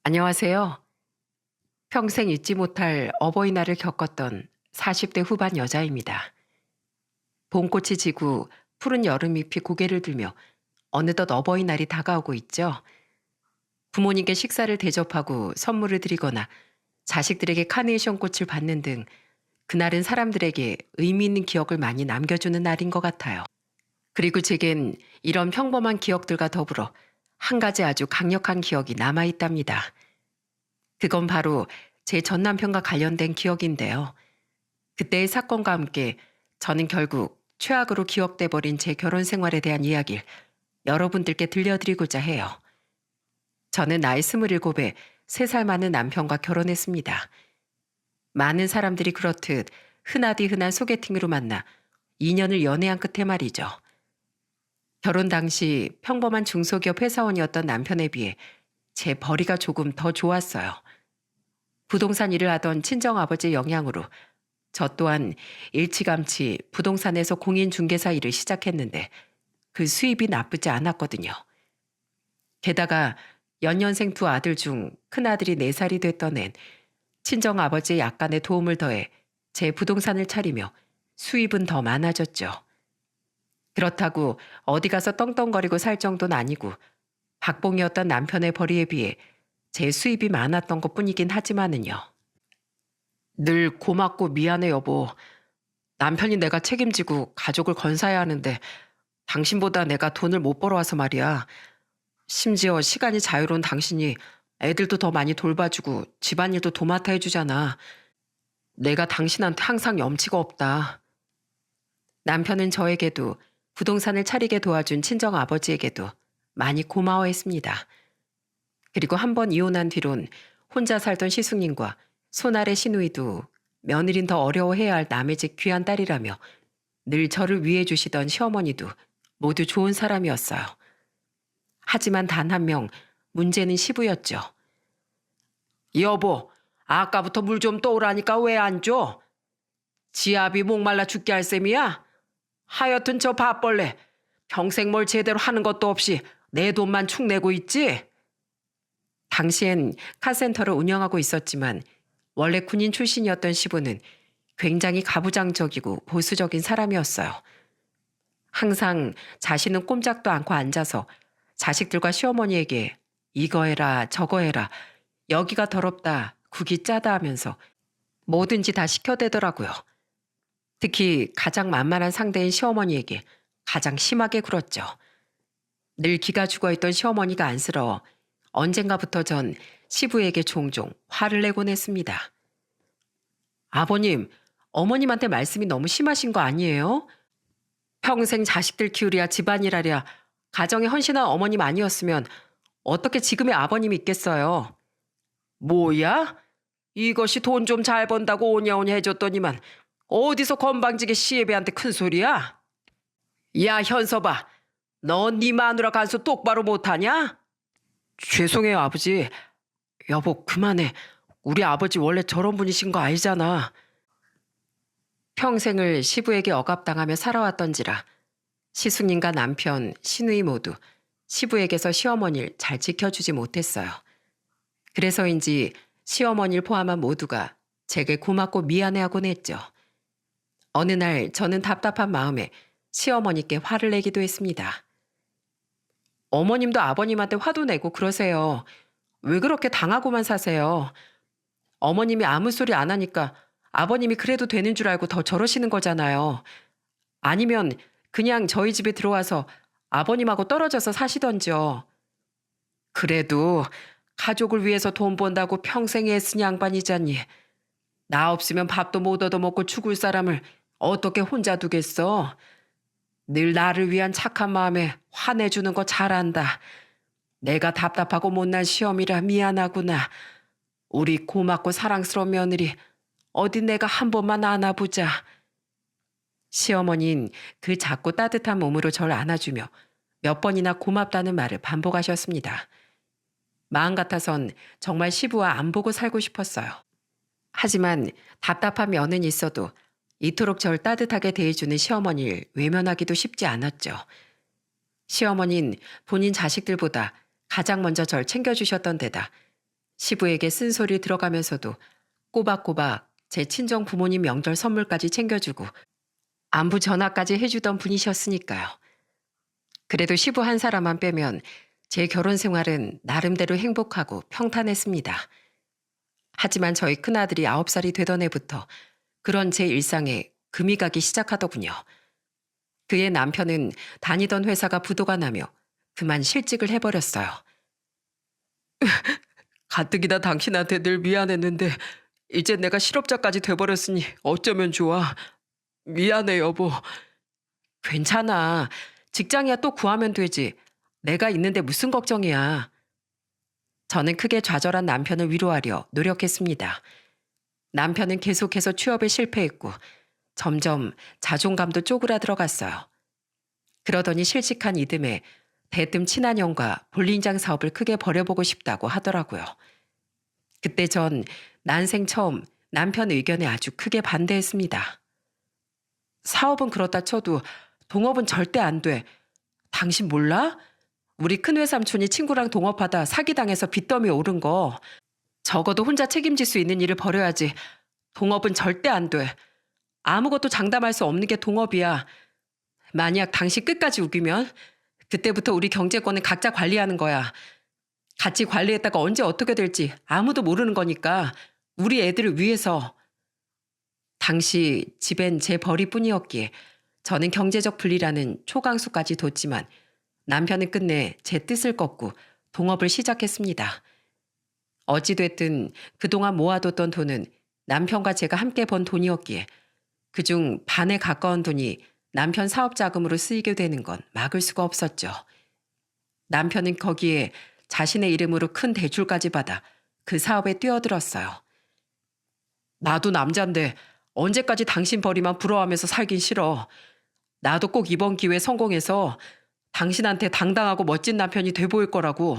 안녕하세요. 평생 잊지 못할 어버이날을 겪었던 40대 후반 여자입니다. 봄꽃이 지고 푸른 여름잎이 고개를 들며 어느덧 어버이날이 다가오고 있죠. 부모님께 식사를 대접하고 선물을 드리거나 자식들에게 카네이션 꽃을 받는 등 그날은 사람들에게 의미 있는 기억을 많이 남겨주는 날인 것 같아요. 그리고 제겐 이런 평범한 기억들과 더불어 한 가지 아주 강력한 기억이 남아있답니다. 그건 바로 제 전 남편과 관련된 기억인데요. 그때의 사건과 함께 저는 결국 최악으로 기억돼 버린 제 결혼 생활에 대한 이야기를 여러분들께 들려드리고자 해요. 저는 나이 27에 3살 많은 남편과 결혼했습니다. 많은 사람들이 그렇듯 흔하디 흔한 소개팅으로 만나 2년을 연애한 끝에 말이죠. 결혼 당시 평범한 중소기업 회사원이었던 남편에 비해 제 벌이가 조금 더 좋았어요. 부동산 일을 하던 친정아버지의 영향으로 저 또한 일찌감치 부동산에서 공인중개사 일을 시작했는데 그 수입이 나쁘지 않았거든요. 게다가 연년생 두 아들 중 큰아들이 4살이 됐던 앤 친정아버지의 약간의 도움을 더해 제 부동산을 차리며 수입은 더 많아졌죠. 그렇다고 어디 가서 떵떵거리고 살 정도는 아니고 박봉이었던 남편의 벌이에 비해 제 수입이 많았던 것뿐이긴 하지만은요. 늘 고맙고 미안해 여보. 남편이 내가 책임지고 가족을 건사해야 하는데 당신보다 내가 돈을 못 벌어와서 말이야. 심지어 시간이 자유로운 당신이 애들도 더 많이 돌봐주고 집안일도 도맡아 해주잖아. 내가 당신한테 항상 염치가 없다. 남편은 저에게도 부동산을 차리게 도와준 친정 아버지에게도 많이 고마워했습니다. 그리고 한 번 이혼한 뒤론 혼자 살던 시숙님과 손아래 시누이도 며느린 더 어려워해야 할 남의 집 귀한 딸이라며 늘 저를 위해 주시던 시어머니도 모두 좋은 사람이었어요. 하지만 단 한 명 문제는 시부였죠. 여보, 아까부터 물 좀 떠오라니까 왜 안 줘? 지압이 목말라 죽게 할 셈이야? 하여튼 저 밥벌레 평생 뭘 제대로 하는 것도 없이 내 돈만 축 내고 있지? 당시엔 카센터를 운영하고 있었지만 원래 군인 출신이었던 시부는 굉장히 가부장적이고 보수적인 사람이었어요. 항상 자신은 꼼짝도 않고 앉아서 자식들과 시어머니에게 이거 해라 저거 해라 여기가 더럽다 국이 짜다 하면서 뭐든지 다 시켜대더라고요. 특히 가장 만만한 상대인 시어머니에게 가장 심하게 굴었죠. 늘 기가 죽어있던 시어머니가 안쓰러워 언젠가부터 전 시부에게 종종 화를 내곤 했습니다. 아버님, 어머님한테 말씀이 너무 심하신 거 아니에요? 평생 자식들 키우랴 집안일 하랴 가정에 헌신한 어머님 아니었으면 어떻게 지금의 아버님이 있겠어요? 뭐야? 이것이 돈 좀 잘 번다고 오냐오냐 해줬더니만 어디서 건방지게 시애비한테 큰 소리야? 야 현서봐, 너 네 마누라 간수 똑바로 못하냐? 죄송해요 아버지. 여보 그만해. 우리 아버지 원래 저런 분이신 거 아니잖아. 평생을 시부에게 억압당하며 살아왔던지라 시숙님과 남편, 시누이 모두 시부에게서 시어머니를 잘 지켜주지 못했어요. 그래서인지 시어머니를 포함한 모두가 제게 고맙고 미안해하곤 했죠. 어느 날 저는 답답한 마음에 시어머니께 화를 내기도 했습니다. 어머님도 아버님한테 화도 내고 그러세요. 왜 그렇게 당하고만 사세요? 어머님이 아무 소리 안 하니까 아버님이 그래도 되는 줄 알고 더 저러시는 거잖아요. 아니면 그냥 저희 집에 들어와서 아버님하고 떨어져서 사시던지요. 그래도 가족을 위해서 돈 번다고 평생 애쓴 양반이잖니. 나 없으면 밥도 못 얻어먹고 죽을 사람을 어떻게 혼자 두겠어? 늘 나를 위한 착한 마음에 화내주는 거 잘한다. 내가 답답하고 못난 시험이라 미안하구나. 우리 고맙고 사랑스러운 며느리 어디 내가 한 번만 안아보자. 시어머니는 그 작고 따뜻한 몸으로 절 안아주며 몇 번이나 고맙다는 말을 반복하셨습니다. 마음 같아선 정말 시부와 안 보고 살고 싶었어요. 하지만 답답한 면은 있어도 이토록 절 따뜻하게 대해주는 시어머니를 외면하기도 쉽지 않았죠. 시어머니는 본인 자식들보다 가장 먼저 절 챙겨주셨던 데다 시부에게 쓴소리 들어가면서도 꼬박꼬박 제 친정 부모님 명절 선물까지 챙겨주고 안부 전화까지 해주던 분이셨으니까요. 그래도 시부 한 사람만 빼면 제 결혼 생활은 나름대로 행복하고 평탄했습니다. 하지만 저희 큰아들이 9살이 되던 해부터 그런 제 일상에 금이 가기 시작하더군요. 그의 남편은 다니던 회사가 부도가 나며 그만 실직을 해버렸어요. 가뜩이나 당신한테 늘 미안했는데 이제 내가 실업자까지 돼버렸으니 어쩌면 좋아. 미안해 여보. 괜찮아. 직장이야 또 구하면 되지. 내가 있는데 무슨 걱정이야. 저는 크게 좌절한 남편을 위로하려 노력했습니다. 남편은 계속해서 취업에 실패했고 점점 자존감도 쪼그라들어갔어요. 그러더니 실직한 이듬해 대뜸 친한 형과 볼링장 사업을 크게 벌여보고 싶다고 하더라고요. 그때 전 난생 처음 남편 의견에 아주 크게 반대했습니다. 사업은 그렇다 쳐도 동업은 절대 안 돼. 당신 몰라? 우리 큰외삼촌이 친구랑 동업하다 사기당해서 빚더미에 오른 거. 적어도 혼자 책임질 수 있는 일을 벌여야지. 동업은 절대 안 돼. 아무것도 장담할 수 없는 게 동업이야. 만약 당신 끝까지 우기면 그때부터 우리 경제권은 각자 관리하는 거야. 같이 관리했다가 언제 어떻게 될지 아무도 모르는 거니까 우리 애들을 위해서. 당시 집엔 제 벌이뿐이었기에 저는 경제적 분리라는 초강수까지 뒀지만 남편은 끝내 제 뜻을 꺾고 동업을 시작했습니다. 어찌됐든 그동안 모아뒀던 돈은 남편과 제가 함께 번 돈이었기에 그중 반에 가까운 돈이 남편 사업 자금으로 쓰이게 되는 건 막을 수가 없었죠. 남편은 거기에 자신의 이름으로 큰 대출까지 받아 그 사업에 뛰어들었어요. 나도 남잔데 언제까지 당신 벌이만 부러워하면서 살긴 싫어. 나도 꼭 이번 기회에 성공해서 당신한테 당당하고 멋진 남편이 돼 보일 거라고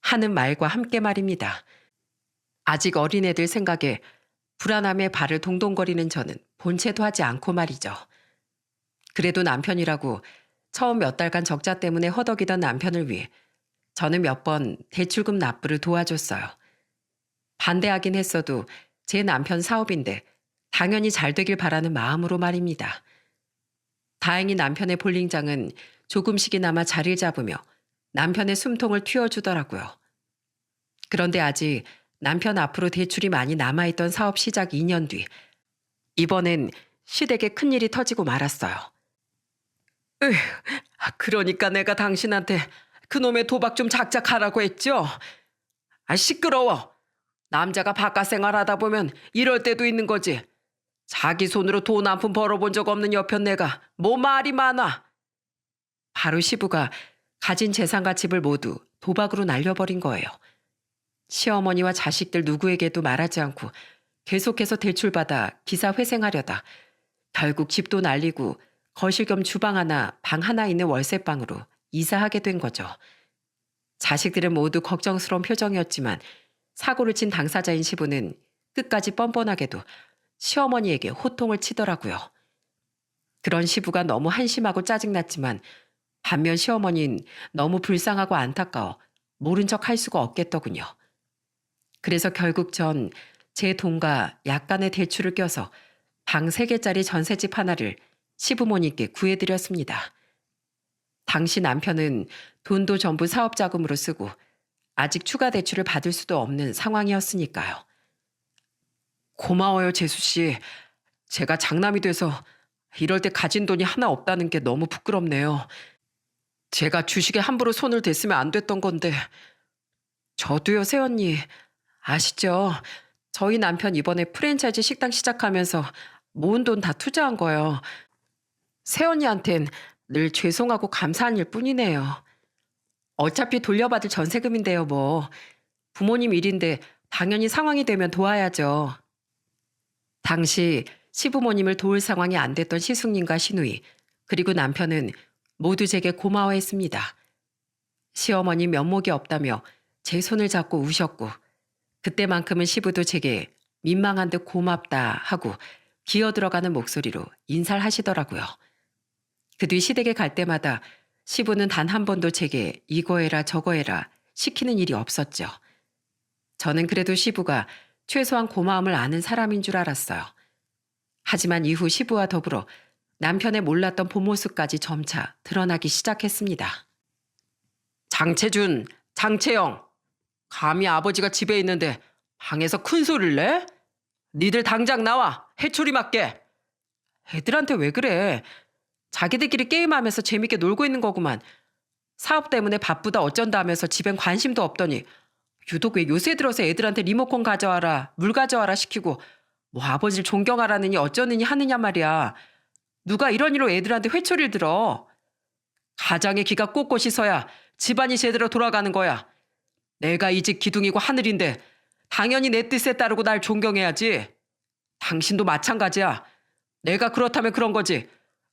하는 말과 함께 말입니다. 아직 어린애들 생각에 불안함에 발을 동동거리는 저는 본체도 하지 않고 말이죠. 그래도 남편이라고 처음 몇 달간 적자 때문에 허덕이던 남편을 위해 저는 몇 번 대출금 납부를 도와줬어요. 반대하긴 했어도 제 남편 사업인데 당연히 잘 되길 바라는 마음으로 말입니다. 다행히 남편의 볼링장은 조금씩이나마 자리를 잡으며 남편의 숨통을 틔워주더라고요. 그런데 아직 남편 앞으로 대출이 많이 남아있던 사업 시작 2년 뒤 이번엔 시댁에 큰일이 터지고 말았어요. 그러니까 내가 당신한테 그놈의 도박 좀 작작하라고 했죠? 시끄러워. 남자가 바깥 생활하다 보면 이럴 때도 있는 거지. 자기 손으로 돈 한 푼 벌어본 적 없는 여편 내가 뭐 말이 많아. 바로 시부가 가진 재산과 집을 모두 도박으로 날려버린 거예요. 시어머니와 자식들 누구에게도 말하지 않고 계속해서 대출받아 기사 회생하려다 결국 집도 날리고 거실 겸 주방 하나, 방 하나 있는 월세방으로 이사하게 된 거죠. 자식들은 모두 걱정스러운 표정이었지만 사고를 친 당사자인 시부는 끝까지 뻔뻔하게도 시어머니에게 호통을 치더라고요. 그런 시부가 너무 한심하고 짜증났지만 반면 시어머니는 너무 불쌍하고 안타까워 모른 척 할 수가 없겠더군요. 그래서 결국 전 제 돈과 약간의 대출을 껴서 방 3개짜리 전셋집 하나를 시부모님께 구해드렸습니다. 당시 남편은 돈도 전부 사업 자금으로 쓰고 아직 추가 대출을 받을 수도 없는 상황이었으니까요. 고마워요, 재수 씨. 제가 장남이 돼서 이럴 때 가진 돈이 하나 없다는 게 너무 부끄럽네요. 제가 주식에 함부로 손을 댔으면 안 됐던 건데. 저도요, 새언니. 아시죠? 저희 남편 이번에 프랜차이즈 식당 시작하면서 모은 돈 다 투자한 거예요. 새언니한텐 늘 죄송하고 감사한 일 뿐이네요. 어차피 돌려받을 전세금인데요, 뭐. 부모님 일인데 당연히 상황이 되면 도와야죠. 당시 시부모님을 도울 상황이 안 됐던 시숙님과 시누이 그리고 남편은 모두 제게 고마워했습니다. 시어머니 면목이 없다며 제 손을 잡고 우셨고 그때만큼은 시부도 제게 민망한 듯 고맙다 하고 기어들어가는 목소리로 인사를 하시더라고요. 그 뒤 시댁에 갈 때마다 시부는 단 한 번도 제게 이거 해라 저거 해라 시키는 일이 없었죠. 저는 그래도 시부가 최소한 고마움을 아는 사람인 줄 알았어요. 하지만 이후 시부와 더불어 남편의 몰랐던 본 모습까지 점차 드러나기 시작했습니다. 장채준, 장채영, 감히 아버지가 집에 있는데 방에서 큰 소리를 내? 니들 당장 나와, 해초리 맞게. 애들한테 왜 그래? 자기들끼리 게임하면서 재밌게 놀고 있는 거구만. 사업 때문에 바쁘다 어쩐다 하면서 집엔 관심도 없더니 유독 왜 요새 들어서 애들한테 리모컨 가져와라, 물 가져와라 시키고 뭐 아버지를 존경하라느니 어쩌느니 하느냐 말이야. 누가 이런 일로 애들한테 회초리를 들어. 가장의 기가 꼿꼿이 서야 집안이 제대로 돌아가는 거야. 내가 이 집 기둥이고 하늘인데 당연히 내 뜻에 따르고 날 존경해야지. 당신도 마찬가지야. 내가 그렇다면 그런 거지.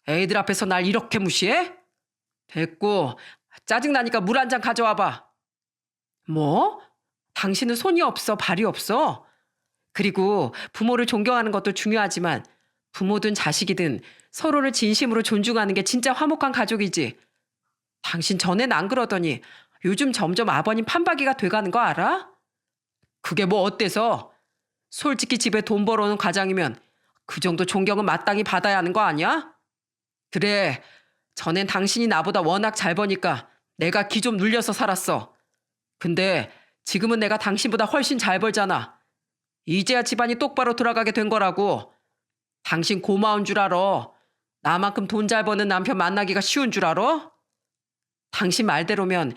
애들 앞에서 날 이렇게 무시해? 됐고, 짜증나니까 물 한 잔 가져와봐. 뭐? 당신은 손이 없어, 발이 없어? 그리고 부모를 존경하는 것도 중요하지만 부모든 자식이든 서로를 진심으로 존중하는 게 진짜 화목한 가족이지. 당신 전엔 안 그러더니 요즘 점점 아버님 판박이가 돼가는 거 알아? 그게 뭐 어때서? 솔직히 집에 돈 벌어오는 가장이면 그 정도 존경은 마땅히 받아야 하는 거 아니야? 그래, 전엔 당신이 나보다 워낙 잘 버니까 내가 기 좀 눌려서 살았어. 근데 지금은 내가 당신보다 훨씬 잘 벌잖아. 이제야 집안이 똑바로 돌아가게 된 거라고. 당신 고마운 줄 알아. 나만큼 돈 잘 버는 남편 만나기가 쉬운 줄 알아? 당신 말대로면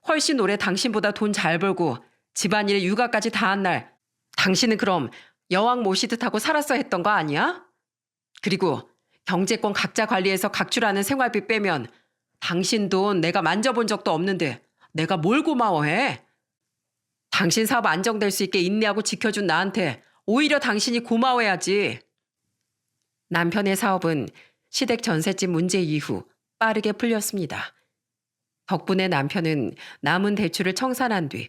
훨씬 오래 당신보다 돈 잘 벌고 집안일에 육아까지 다 한 날 당신은 그럼 여왕 모시듯 하고 살았어 했던 거 아니야? 그리고 경제권 각자 관리해서 각출하는 생활비 빼면 당신 돈 내가 만져본 적도 없는데 내가 뭘 고마워해? 당신 사업 안정될 수 있게 인내하고 지켜준 나한테 오히려 당신이 고마워해야지. 남편의 사업은 시댁 전셋집 문제 이후 빠르게 풀렸습니다. 덕분에 남편은 남은 대출을 청산한 뒤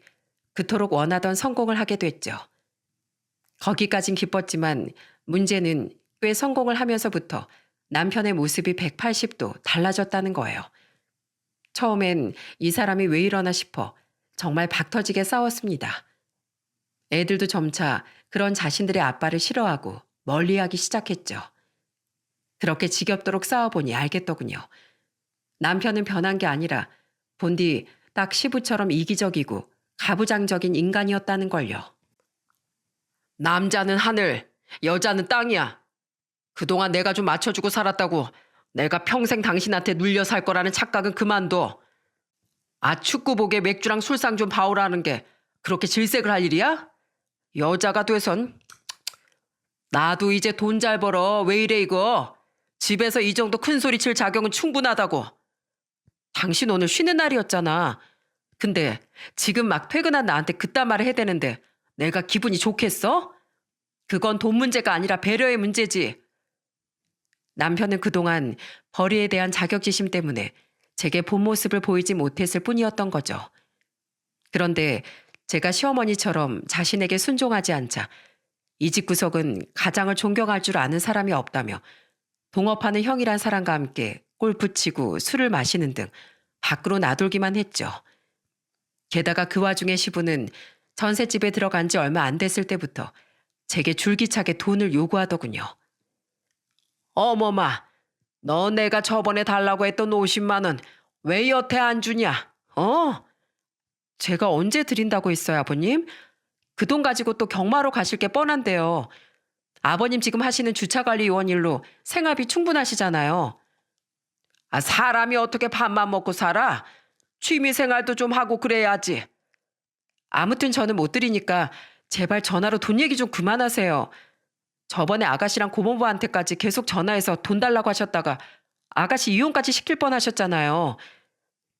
그토록 원하던 성공을 하게 됐죠. 거기까진 기뻤지만 문제는 꽤 성공을 하면서부터 남편의 모습이 180도 달라졌다는 거예요. 처음엔 이 사람이 왜 이러나 싶어 정말 박터지게 싸웠습니다. 애들도 점차 그런 자신들의 아빠를 싫어하고 멀리하기 시작했죠. 그렇게 지겹도록 싸워보니 알겠더군요. 남편은 변한 게 아니라 본디 딱 시부처럼 이기적이고 가부장적인 인간이었다는 걸요. 남자는 하늘, 여자는 땅이야. 그동안 내가 좀 맞춰주고 살았다고 내가 평생 당신한테 눌려 살 거라는 착각은 그만둬. 축구복에 맥주랑 술상 좀 봐오라는 게 그렇게 질색을 할 일이야? 여자가 돼선. 나도 이제 돈 잘 벌어. 왜 이래 이거. 집에서 이 정도 큰 소리 칠 자격은 충분하다고. 당신 오늘 쉬는 날이었잖아. 근데 지금 막 퇴근한 나한테 그딴 말을 해대는데 내가 기분이 좋겠어? 그건 돈 문제가 아니라 배려의 문제지. 남편은 그동안 벌이에 대한 자격지심 때문에 제게 본 모습을 보이지 못했을 뿐이었던 거죠. 그런데 제가 시어머니처럼 자신에게 순종하지 않자 이 집 구석은 가장을 존경할 줄 아는 사람이 없다며 동업하는 형이란 사람과 함께 골프 치고 술을 마시는 등 밖으로 나돌기만 했죠. 게다가 그 와중에 시부는 전셋집에 들어간 지 얼마 안 됐을 때부터 제게 줄기차게 돈을 요구하더군요. 어머마, 너 내가 저번에 달라고 했던 50만 원 왜 여태 안 주냐? 제가 언제 드린다고 했어요, 아버님? 그 돈 가지고 또 경마로 가실 게 뻔한데요. 아버님 지금 하시는 주차관리 요원 일로 생활비 충분하시잖아요. 사람이 어떻게 밥만 먹고 살아? 취미생활도 좀 하고 그래야지. 아무튼 저는 못 드리니까 제발 전화로 돈 얘기 좀 그만하세요. 저번에 아가씨랑 고모부한테까지 계속 전화해서 돈 달라고 하셨다가 아가씨 이혼까지 시킬 뻔하셨잖아요.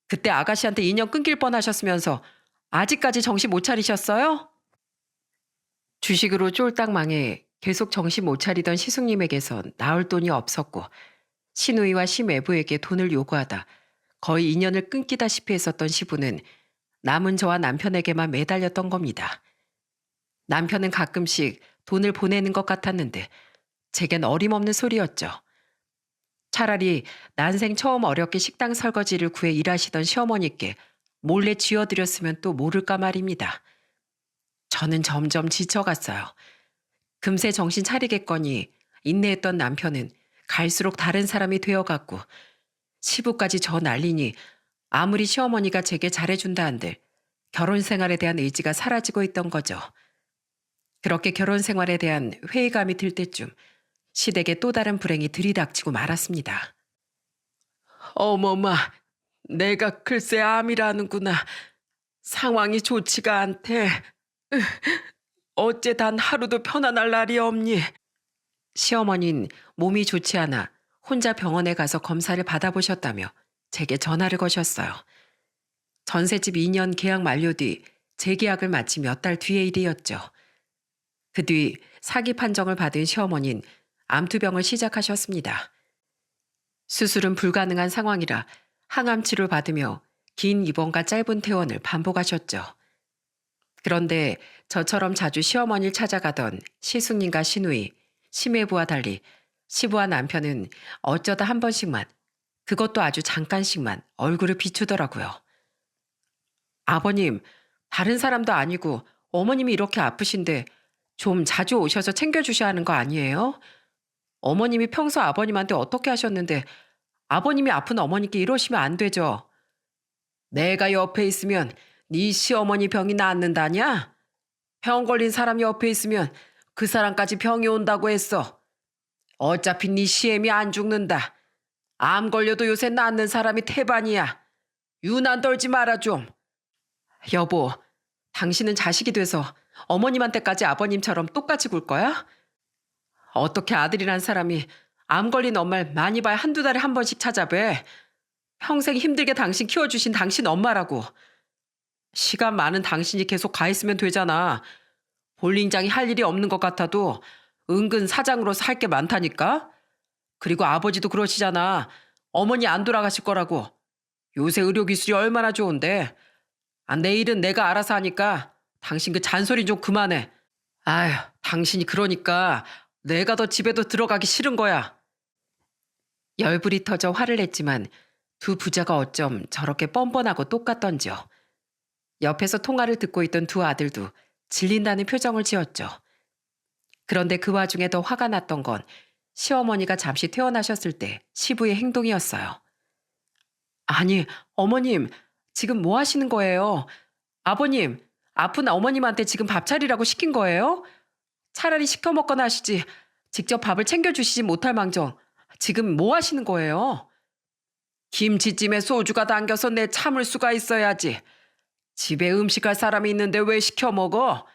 그때 아가씨한테 인연 끊길 뻔하셨으면서 아직까지 정신 못 차리셨어요? 주식으로 쫄딱 망해 계속 정신 못 차리던 시숙님에게선 나올 돈이 없었고 시누이와 시매부에게 돈을 요구하다 거의 인연을 끊기다시피 했었던 시부는 남은 저와 남편에게만 매달렸던 겁니다. 남편은 가끔씩 돈을 보내는 것 같았는데 제겐 어림없는 소리였죠. 차라리 난생 처음 어렵게 식당 설거지를 구해 일하시던 시어머니께 몰래 쥐어드렸으면 또 모를까 말입니다. 저는 점점 지쳐갔어요. 금세 정신 차리겠거니 인내했던 남편은 갈수록 다른 사람이 되어갔고 시부까지 저 날리니 아무리 시어머니가 제게 잘해준다 한들 결혼 생활에 대한 의지가 사라지고 있던 거죠. 그렇게 결혼 생활에 대한 회의감이 들 때쯤 시댁에 또 다른 불행이 들이닥치고 말았습니다. 어머마, 내가 글쎄 암이라는구나. 상황이 좋지가 않대. 어째 단 하루도 편안할 날이 없니? 시어머니는 몸이 좋지 않아 혼자 병원에 가서 검사를 받아보셨다며 제게 전화를 거셨어요. 전셋집 2년 계약 만료 뒤 재계약을 마치 몇 달 뒤의 일이었죠. 그 뒤 사기 판정을 받은 시어머니는 암투병을 시작하셨습니다. 수술은 불가능한 상황이라 항암 치료를 받으며 긴 입원과 짧은 퇴원을 반복하셨죠. 그런데 저처럼 자주 시어머니를 찾아가던 시숙님과 시누이, 시매부와 달리 시부와 남편은 어쩌다 한 번씩만, 그것도 아주 잠깐씩만 얼굴을 비추더라고요. 아버님, 다른 사람도 아니고 어머님이 이렇게 아프신데 좀 자주 오셔서 챙겨주셔야 하는 거 아니에요? 어머님이 평소 아버님한테 어떻게 하셨는데 아버님이 아픈 어머니께 이러시면 안 되죠. 내가 옆에 있으면 네 시어머니 병이 낫는다냐? 병 걸린 사람 옆에 있으면 그 사람까지 병이 온다고 했어. 어차피 네 시엠이 안 죽는다. 암 걸려도 요새 낫는 사람이 태반이야. 유난 떨지 마라 좀. 여보, 당신은 자식이 돼서 어머님한테까지 아버님처럼 똑같이 굴 거야? 어떻게 아들이란 사람이 암 걸린 엄마를 많이 봐야 한두 달에 한 번씩 찾아뵈. 평생 힘들게 당신 키워주신 당신 엄마라고. 시간 많은 당신이 계속 가 있으면 되잖아. 볼링장이 할 일이 없는 것 같아도 은근 사장으로서 할 게 많다니까. 그리고 아버지도 그러시잖아. 어머니 안 돌아가실 거라고. 요새 의료기술이 얼마나 좋은데. 내일은 내가 알아서 하니까 당신 그 잔소리 좀 그만해. 아휴, 당신이 그러니까 내가 더 집에도 들어가기 싫은 거야. 열불이 터져 화를 냈지만 두 부자가 어쩜 저렇게 뻔뻔하고 똑같던지요. 옆에서 통화를 듣고 있던 두 아들도 질린다는 표정을 지었죠. 그런데 그 와중에 더 화가 났던 건 시어머니가 잠시 퇴원하셨을 때 시부의 행동이었어요. 아니, 어머님, 지금 뭐 하시는 거예요? 아버님, 아픈 어머님한테 지금 밥 차리라고 시킨 거예요? 차라리 시켜 먹거나 하시지. 직접 밥을 챙겨주시지 못할 망정. 지금 뭐 하시는 거예요? 김치찜에 소주가 담겨서 내 참을 수가 있어야지. 집에 음식할 사람이 있는데 왜 시켜 먹어?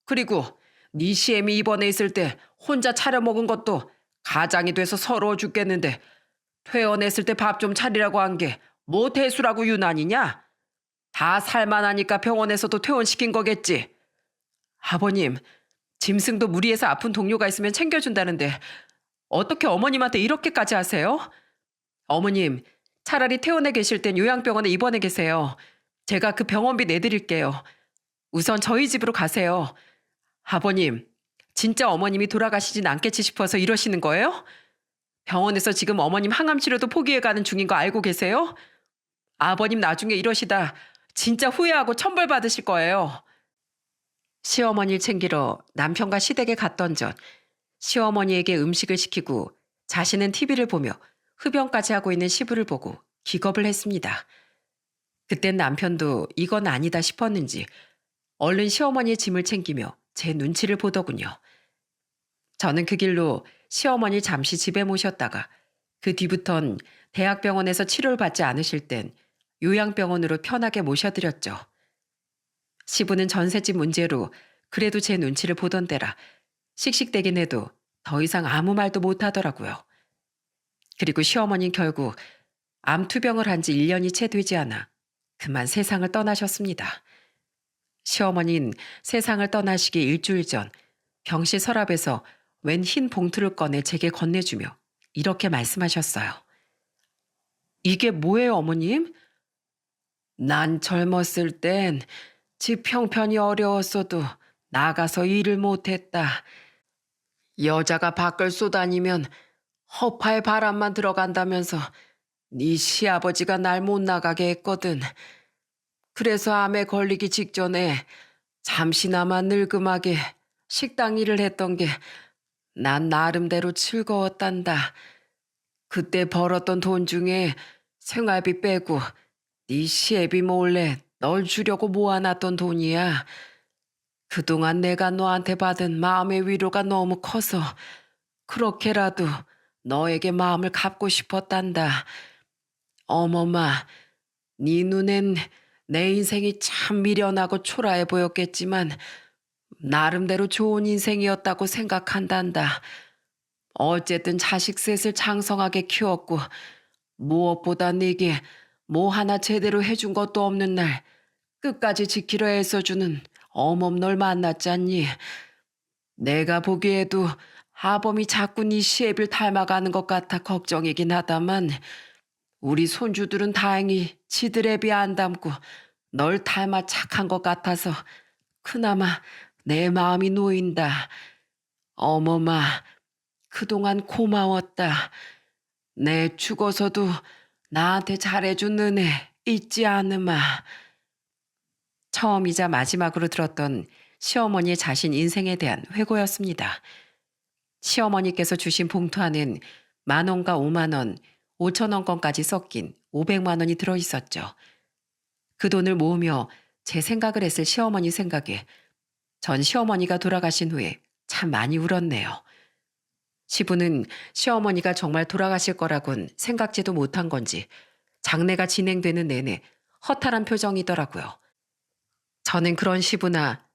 그리고 네 시엠이 입원해 있을 때 혼자 차려 먹은 것도 가장이 돼서 서러워 죽겠는데 퇴원했을 때 밥 좀 차리라고 한 게 뭐 대수라고 유난이냐? 다 살만하니까 병원에서도 퇴원시킨 거겠지. 아버님, 짐승도 무리해서 아픈 동료가 있으면 챙겨준다는데 어떻게 어머님한테 이렇게까지 하세요? 어머님, 차라리 퇴원해 계실 땐 요양병원에 입원해 계세요. 제가 그 병원비 내드릴게요. 우선 저희 집으로 가세요. 아버님, 진짜 어머님이 돌아가시진 않겠지 싶어서 이러시는 거예요? 병원에서 지금 어머님 항암 치료도 포기해가는 중인 거 알고 계세요? 아버님 나중에 이러시다 진짜 후회하고 천벌 받으실 거예요. 시어머니를 챙기러 남편과 시댁에 갔던 전 시어머니에게 음식을 시키고 자신은 TV를 보며 흡연까지 하고 있는 시부를 보고 기겁을 했습니다. 그땐 남편도 이건 아니다 싶었는지 얼른 시어머니의 짐을 챙기며 제 눈치를 보더군요. 저는 그 길로 시어머니 잠시 집에 모셨다가 그 뒤부턴 대학병원에서 치료를 받지 않으실 땐 요양병원으로 편하게 모셔드렸죠. 시부는 전셋집 문제로 그래도 제 눈치를 보던 때라 씩씩대긴 해도 더 이상 아무 말도 못하더라고요. 그리고 시어머니는 결국 암투병을 한 지 1년이 채 되지 않아 그만 세상을 떠나셨습니다. 시어머니는 세상을 떠나시기 일주일 전 병실 서랍에서 웬 흰 봉투를 꺼내 제게 건네주며 이렇게 말씀하셨어요. 이게 뭐예요, 어머님? 난 젊었을 땐 집 형편이 어려웠어도 나가서 일을 못했다. 여자가 밖을 쏘다니면 허파에 바람만 들어간다면서 네 시아버지가 날 못 나가게 했거든. 그래서 암에 걸리기 직전에 잠시나마 늙음하게 식당 일을 했던 게 난 나름대로 즐거웠단다. 그때 벌었던 돈 중에 생활비 빼고 네 시애비 몰래 널 주려고 모아놨던 돈이야. 그동안 내가 너한테 받은 마음의 위로가 너무 커서 그렇게라도 너에게 마음을 갚고 싶었단다. 어머마, 네 눈엔 내 인생이 참 미련하고 초라해 보였겠지만 나름대로 좋은 인생이었다고 생각한단다. 어쨌든 자식 셋을 장성하게 키웠고 무엇보다 네게 뭐 하나 제대로 해준 것도 없는 날 끝까지 지키려 애써주는 어멈 널 만났잖니. 내가 보기에도 아범이 자꾸 네 시애비를 닮아가는 것 같아 걱정이긴 하다만 우리 손주들은 다행히 지들에 비해 안 닮고 널 닮아 착한 것 같아서 그나마 내 마음이 놓인다. 어머마, 그동안 고마웠다. 내 죽어서도 나한테 잘해준 은혜 잊지 않으마. 처음이자 마지막으로 들었던 시어머니의 자신 인생에 대한 회고였습니다. 시어머니께서 주신 봉투 안엔 10,000원과 50,000원, 5,000원권까지 섞인 500만 원이 들어있었죠. 그 돈을 모으며 제 생각을 했을 시어머니 생각에 전 시어머니가 돌아가신 후에 참 많이 울었네요. 시부는 시어머니가 정말 돌아가실 거라곤 생각지도 못한 건지 장례가 진행되는 내내 허탈한 표정이더라고요. 저는 그런 시부나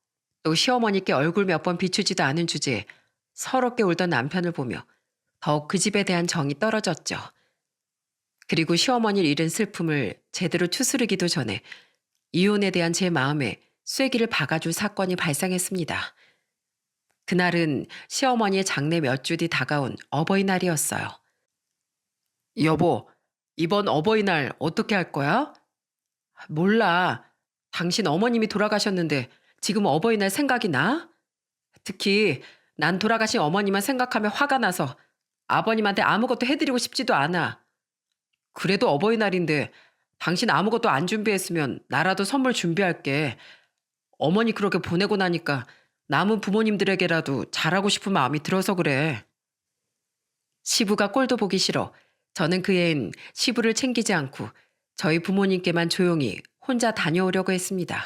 또 시어머니께 얼굴 몇 번 비추지도 않은 주제에 서럽게 울던 남편을 보며 더욱 그 집에 대한 정이 떨어졌죠. 그리고 시어머니를 잃은 슬픔을 제대로 추스르기도 전에 이혼에 대한 제 마음에 쐐기를 박아줄 사건이 발생했습니다. 그날은 시어머니의 장례 몇 주 뒤 다가온 어버이날이었어요. 여보, 이번 어버이날 어떻게 할 거야? 몰라. 당신 어머님이 돌아가셨는데 지금 어버이날 생각이 나? 특히 난 돌아가신 어머니만 생각하면 화가 나서 아버님한테 아무것도 해드리고 싶지도 않아. 그래도 어버이날인데 당신 아무것도 안 준비했으면 나라도 선물 준비할게. 어머니 그렇게 보내고 나니까 남은 부모님들에게라도 잘하고 싶은 마음이 들어서 그래. 시부가 꼴도 보기 싫어 저는 그 애인 시부를 챙기지 않고 저희 부모님께만 조용히 혼자 다녀오려고 했습니다.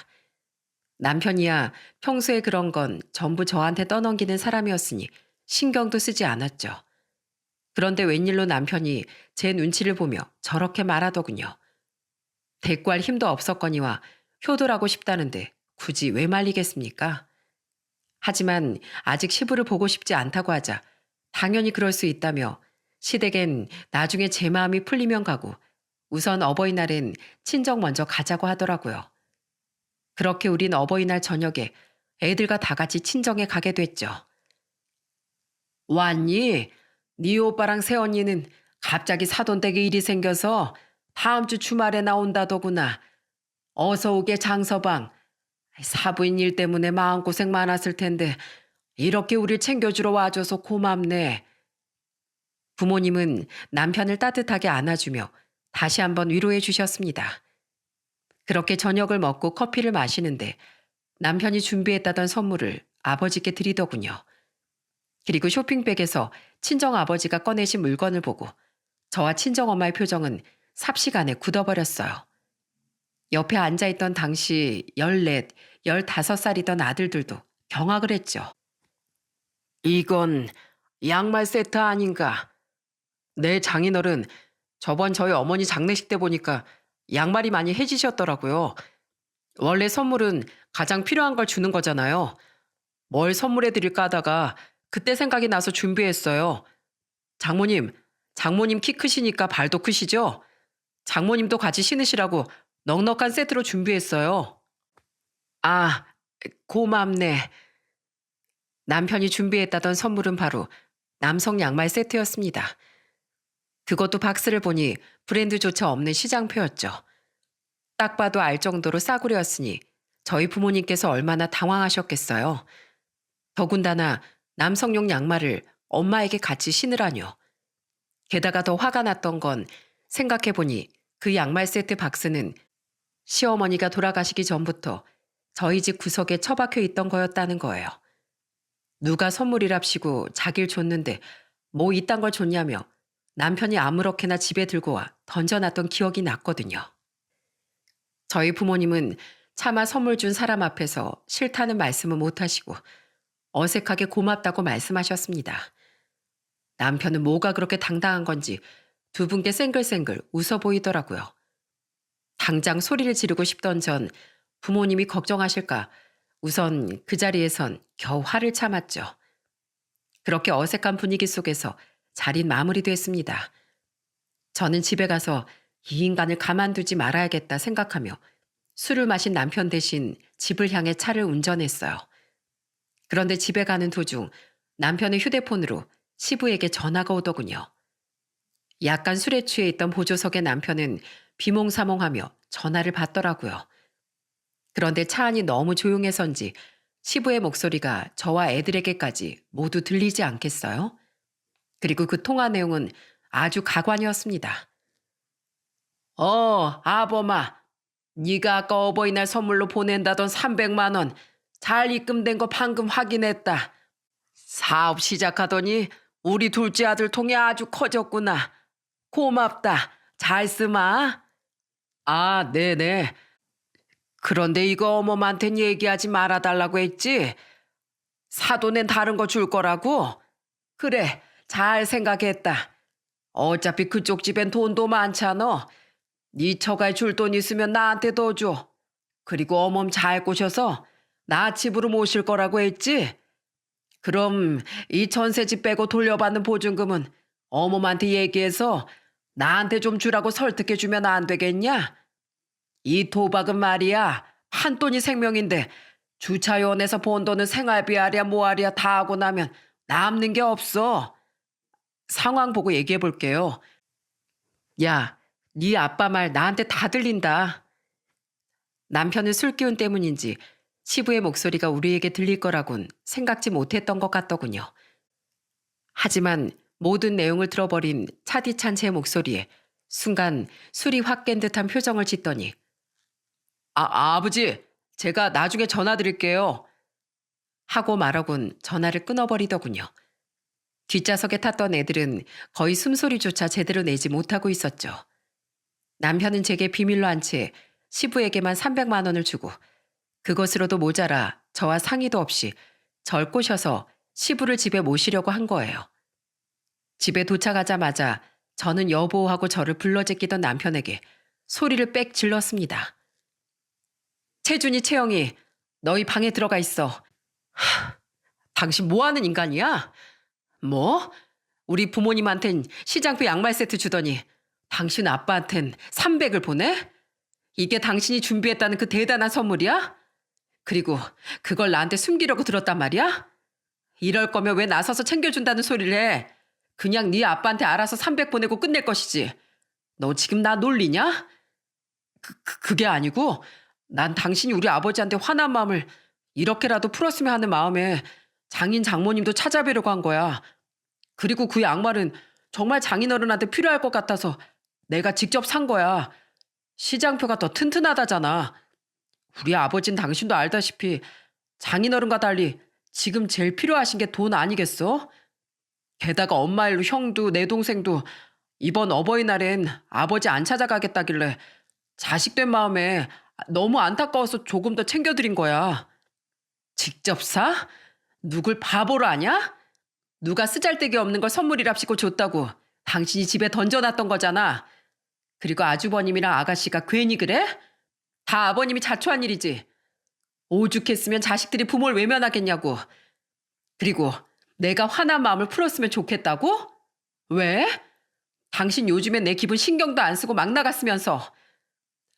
남편이야 평소에 그런 건 전부 저한테 떠넘기는 사람이었으니 신경도 쓰지 않았죠. 그런데 웬일로 남편이 제 눈치를 보며 저렇게 말하더군요. 대꾸할 힘도 없었거니와 효도라고 싶다는데 굳이 왜 말리겠습니까? 하지만 아직 시부를 보고 싶지 않다고 하자 당연히 그럴 수 있다며 시댁엔 나중에 제 마음이 풀리면 가고 우선 어버이날엔 친정 먼저 가자고 하더라고요. 그렇게 우린 어버이날 저녁에 애들과 다 같이 친정에 가게 됐죠. 왔니? 네 오빠랑 새언니는 갑자기 사돈댁에 일이 생겨서 다음 주 주말에 나온다더구나. 어서 오게 장서방. 사부인 일 때문에 마음고생 많았을 텐데 이렇게 우릴 챙겨주러 와줘서 고맙네. 부모님은 남편을 따뜻하게 안아주며 다시 한번 위로해 주셨습니다. 그렇게 저녁을 먹고 커피를 마시는데 남편이 준비했다던 선물을 아버지께 드리더군요. 그리고 쇼핑백에서 친정아버지가 꺼내신 물건을 보고 저와 친정엄마의 표정은 삽시간에 굳어버렸어요. 옆에 앉아있던 당시 14, 15살이던 아들들도 경악을 했죠. 이건 양말 세트 아닌가? 내 장인어른 저번 저희 어머니 장례식 때 보니까 양말이 많이 해지셨더라고요. 원래 선물은 가장 필요한 걸 주는 거잖아요. 뭘 선물해 드릴까 하다가 그때 생각이 나서 준비했어요. 장모님 키 크시니까 발도 크시죠? 장모님도 같이 신으시라고 넉넉한 세트로 준비했어요. 아, 고맙네. 남편이 준비했다던 선물은 바로 남성 양말 세트였습니다. 그것도 박스를 보니 브랜드조차 없는 시장표였죠. 딱 봐도 알 정도로 싸구려였으니 저희 부모님께서 얼마나 당황하셨겠어요. 더군다나 남성용 양말을 엄마에게 같이 신으라뇨. 게다가 더 화가 났던 건 생각해보니 그 양말 세트 박스는 시어머니가 돌아가시기 전부터 저희 집 구석에 처박혀 있던 거였다는 거예요. 누가 선물이랍시고 자기를 줬는데 뭐 이딴 걸 줬냐며 남편이 아무렇게나 집에 들고 와 던져놨던 기억이 났거든요. 저희 부모님은 차마 선물 준 사람 앞에서 싫다는 말씀은 못하시고 어색하게 고맙다고 말씀하셨습니다. 남편은 뭐가 그렇게 당당한 건지 두 분께 생글생글 웃어 보이더라고요. 당장 소리를 지르고 싶던 전 부모님이 걱정하실까 우선 그 자리에선 겨우 화를 참았죠. 그렇게 어색한 분위기 속에서 자리는 마무리됐습니다. 저는 집에 가서 이 인간을 가만두지 말아야겠다 생각하며 술을 마신 남편 대신 집을 향해 차를 운전했어요. 그런데 집에 가는 도중 남편의 휴대폰으로 시부에게 전화가 오더군요. 약간 술에 취해 있던 보조석의 남편은 비몽사몽하며 전화를 받더라고요. 그런데 차 안이 너무 조용해서인지 시부의 목소리가 저와 애들에게까지 모두 들리지 않겠어요? 그리고 그 통화 내용은 아주 가관이었습니다. 아범아. 네가 아까 어버이날 선물로 보낸다던 300만 원 잘 입금된 거 방금 확인했다. 사업 시작하더니 우리 둘째 아들 통에 아주 커졌구나. 고맙다. 잘 쓰마. 아, 네네. 그런데 이거 어머한텐 얘기하지 말아달라고 했지? 사돈엔 다른 거 줄 거라고? 그래, 잘 생각했다. 어차피 그쪽 집엔 돈도 많잖아. 네 처가에 줄 돈 있으면 나한테 더 줘. 그리고 어멈 잘 꼬셔서 나 집으로 모실 거라고 했지? 그럼 이 전세집 빼고 돌려받는 보증금은 어멈한테 얘기해서 나한테 좀 주라고 설득해 주면 안 되겠냐? 이 도박은 말이야. 판돈이 생명인데 주차요원에서 번 돈은 생활비 아랴 뭐아랴 다 하고 나면 남는 게 없어. 상황 보고 얘기해 볼게요. 야, 네 아빠 말 나한테 다 들린다. 남편의 술기운 때문인지 시부의 목소리가 우리에게 들릴 거라곤 생각지 못했던 것 같더군요. 하지만 모든 내용을 들어버린 차디찬 제 목소리에 순간 술이 확 깬 듯한 표정을 짓더니 아버지, 제가 나중에 전화 드릴게요. 하고 말하곤 전화를 끊어버리더군요. 뒷좌석에 탔던 애들은 거의 숨소리조차 제대로 내지 못하고 있었죠. 남편은 제게 비밀로 한 채 시부에게만 300만 원을 주고 그것으로도 모자라 저와 상의도 없이 절 꼬셔서 시부를 집에 모시려고 한 거예요. 집에 도착하자마자 저는 여보하고 저를 불러제끼던 남편에게 소리를 빽 질렀습니다. 채준이, 채영이, 너희 방에 들어가 있어. 당신 뭐하는 인간이야? 뭐? 우리 부모님한텐 시장표 양말 세트 주더니 당신 아빠한텐 300을 보내? 이게 당신이 준비했다는 그 대단한 선물이야? 그리고 그걸 나한테 숨기려고 들었단 말이야? 이럴 거면 왜 나서서 챙겨준다는 소리를 해? 그냥 네 아빠한테 알아서 300 보내고 끝낼 것이지. 너 지금 나 놀리냐? 그게 아니고 난 당신이 우리 아버지한테 화난 마음을 이렇게라도 풀었으면 하는 마음에 장인 장모님도 찾아뵈려고 한 거야. 그리고 그 양말은 정말 장인어른한테 필요할 것 같아서 내가 직접 산 거야. 시장표가 더 튼튼하다잖아. 우리 아버진 당신도 알다시피 장인어른과 달리 지금 제일 필요하신 게 돈 아니겠어? 게다가 엄마 일로 형도 내 동생도 이번 어버이날엔 아버지 안 찾아가겠다길래 자식 된 마음에 너무 안타까워서 조금 더 챙겨드린 거야. 직접 사? 누굴 바보로 아냐? 누가 쓰잘데기 없는 걸 선물이랍시고 줬다고 당신이 집에 던져놨던 거잖아. 그리고 아주버님이랑 아가씨가 괜히 그래? 다 아버님이 자초한 일이지. 오죽했으면 자식들이 부모를 외면하겠냐고. 그리고 내가 화난 마음을 풀었으면 좋겠다고? 왜? 당신 요즘엔 내 기분 신경도 안 쓰고 막 나갔으면서.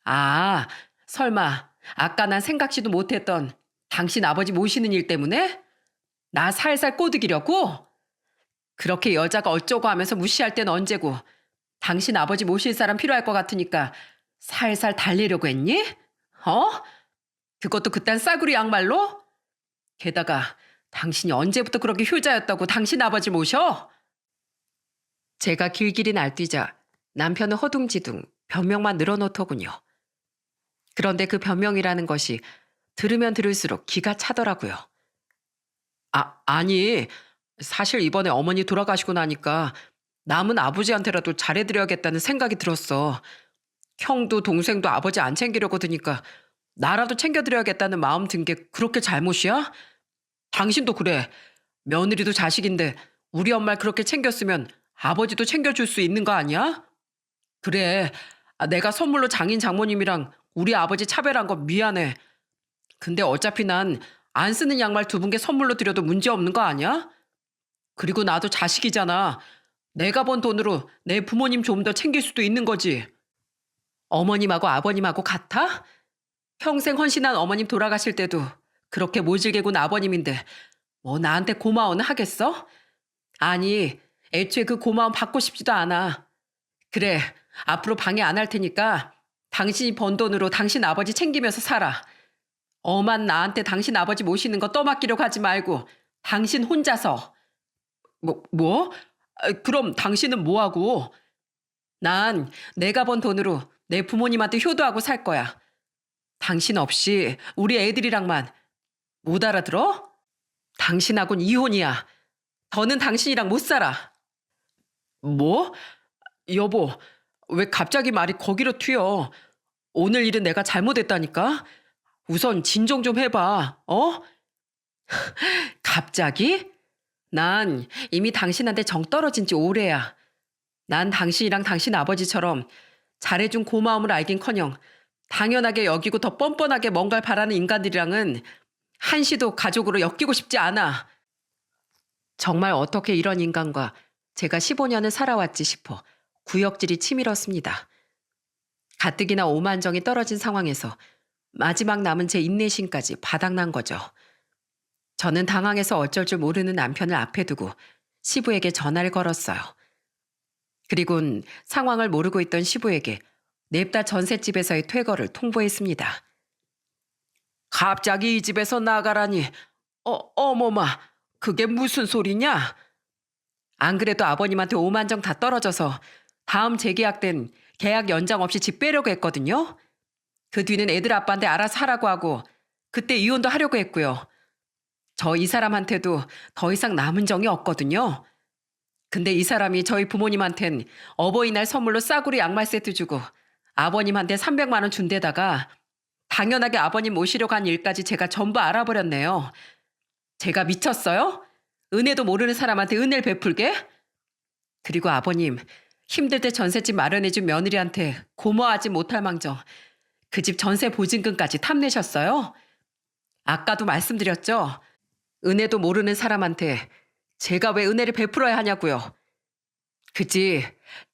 아, 설마 아까 난 생각지도 못했던 당신 아버지 모시는 일 때문에? 나 살살 꼬드기려고? 그렇게 여자가 어쩌고 하면서 무시할 땐 언제고 당신 아버지 모실 사람 필요할 것 같으니까 살살 달래려고 했니? 어? 그것도 그딴 싸구려 양말로? 게다가 당신이 언제부터 그렇게 효자였다고 당신 아버지 모셔? 제가 길길이 날뛰자 남편은 허둥지둥 변명만 늘어놓더군요. 그런데 그 변명이라는 것이 들으면 들을수록 기가 차더라고요. 아니, 사실 이번에 어머니 돌아가시고 나니까 남은 아버지한테라도 잘해드려야겠다는 생각이 들었어. 형도 동생도 아버지 안 챙기려고 드니까 나라도 챙겨드려야겠다는 마음 든 게 그렇게 잘못이야? 당신도 그래. 며느리도 자식인데 우리 엄마를 그렇게 챙겼으면 아버지도 챙겨줄 수 있는 거 아니야? 그래. 내가 선물로 장인 장모님이랑 우리 아버지 차별한 거 미안해. 근데 어차피 난 안 쓰는 양말 두 분께 선물로 드려도 문제 없는 거 아니야? 그리고 나도 자식이잖아. 내가 번 돈으로 내 부모님 좀 더 챙길 수도 있는 거지. 어머님하고 아버님하고 같아? 평생 헌신한 어머님 돌아가실 때도 그렇게 모질게 군 아버님인데 뭐 나한테 고마워는 하겠어? 아니, 애초에 그 고마움 받고 싶지도 않아. 그래, 앞으로 방해 안 할 테니까 당신이 번 돈으로 당신 아버지 챙기면서 살아. 엄한 나한테 당신 아버지 모시는 거 떠맡기려고 하지 말고 당신 혼자서. 뭐? 그럼 당신은 뭐하고? 난 내가 번 돈으로 내 부모님한테 효도하고 살 거야. 당신 없이 우리 애들이랑만. 못 알아들어? 당신하고는 이혼이야. 더는 당신이랑 못 살아. 뭐? 여보, 왜 갑자기 말이 거기로 튀어? 오늘 일은 내가 잘못했다니까? 우선 진정 좀 해봐, 어? 갑자기? 난 이미 당신한테 정 떨어진 지 오래야. 난 당신이랑 당신 아버지처럼 잘해준 고마움을 알긴커녕 당연하게 여기고 더 뻔뻔하게 뭔가를 바라는 인간들이랑은 한시도 가족으로 엮이고 싶지 않아. 정말 어떻게 이런 인간과 제가 15년을 살아왔지 싶어 구역질이 치밀었습니다. 가뜩이나 오만정이 떨어진 상황에서 마지막 남은 제 인내심까지 바닥난 거죠. 저는 당황해서 어쩔 줄 모르는 남편을 앞에 두고 시부에게 전화를 걸었어요. 그리곤 상황을 모르고 있던 시부에게 냅다 전셋집에서의 퇴거를 통보했습니다. 갑자기 이 집에서 나가라니. 어머마, 그게 무슨 소리냐? 안 그래도 아버님한테 오만정 다 떨어져서 다음 재계약 땐 계약 연장 없이 집 빼려고 했거든요. 그 뒤는 애들 아빠한테 알아서 하라고 하고 그때 이혼도 하려고 했고요. 저 이 사람한테도 더 이상 남은 정이 없거든요. 근데 이 사람이 저희 부모님한텐 어버이날 선물로 싸구려 양말 세트 주고 아버님한테 300만 원 준 데다가 당연하게 아버님 모시러 간 일까지 제가 전부 알아버렸네요. 제가 미쳤어요? 은혜도 모르는 사람한테 은혜를 베풀게? 그리고 아버님, 힘들 때 전셋집 마련해준 며느리한테 고마워하지 못할 망정 그 집 전세 보증금까지 탐내셨어요? 아까도 말씀드렸죠? 은혜도 모르는 사람한테 제가 왜 은혜를 베풀어야 하냐고요. 그지,